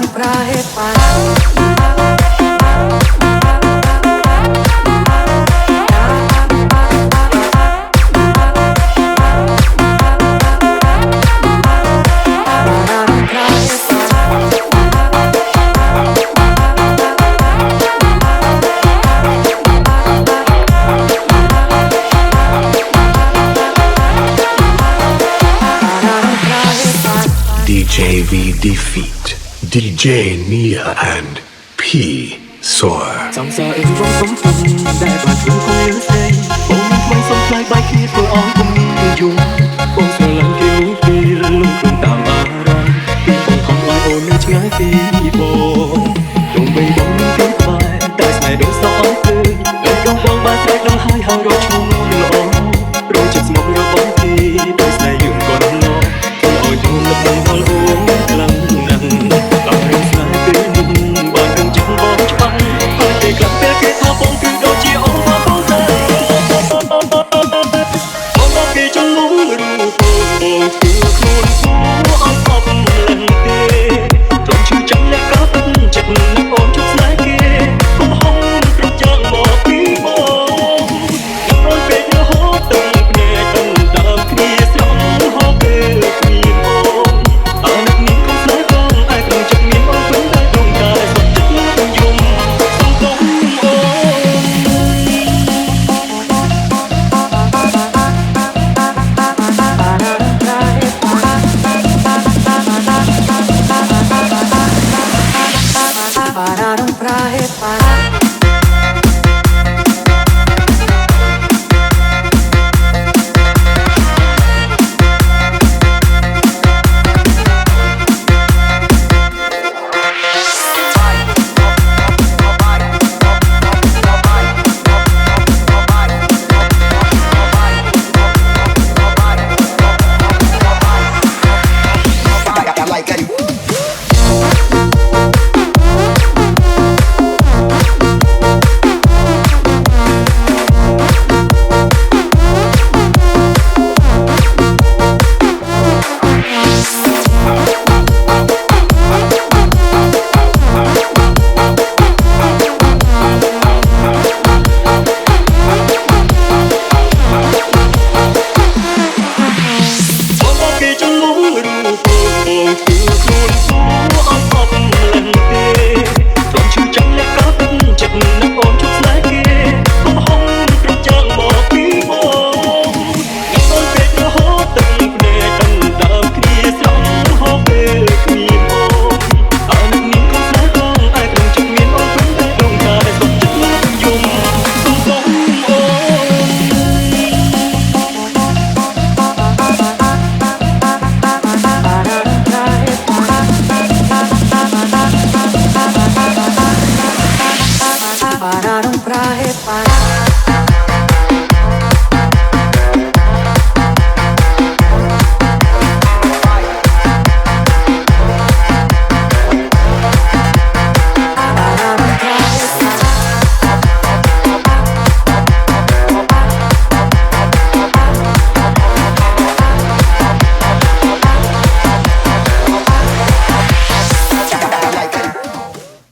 pra reparar. DJ V Defeat, DJ Nia and P Soar ចង់សារអឺរងសំទុំដែលបានធ្វើគំនិតស្ដីបងមិនសំខ្លាយបែកគ្នាធ្វើអស់គំនិតយំបងស្រឡាញ់គេពីរលំក្នុងតាមអារម្មណ៍ពីបងខំឲ្យអូននៅឆ្ងាយពីបងទោះបីបងមានទីក្បែរតែស្នេហ៍ដូចសោះអស់គឺនៅក្នុងបងបានស្រែកដល់ហើយហើយរកឈ្មោះល្អរកចិត្តស្មោះរបស់ពីដោយស្នេហ៍យើងក៏ល្អឲ្យទូលឹកដល់អូនខ្លាំងណាស់ដល់រឿងស្នេហ៍ពេលនេះបានដឹងចិត្តបងច្បាស់ហើយគេក្លាប់ពេលគេថាបងគឺដូចជាអូនបងទៅបងមកគេចង់លងរូបបងគឺខ្លួនគួរអត់អប់ឡើងទេត្រង់ឈឺចាំអ្នកក៏ទឹកចិត្តអ្នកអូនជុកស្នេហ៍គេបងហងគ្រប់យ៉ាងមកពីបងរយពេករហូតទឹកភ្នែកទឹកដើមគ្នាស្រងហូបពេលគ្មានអូនអើអ្នកនេះក៏ស្នេហ៍បងឯក្នុងចិត្តមានអូនពេញតែដងតែសុខចិត្តណាស់យំសំទោសអូនPararam pra reparar.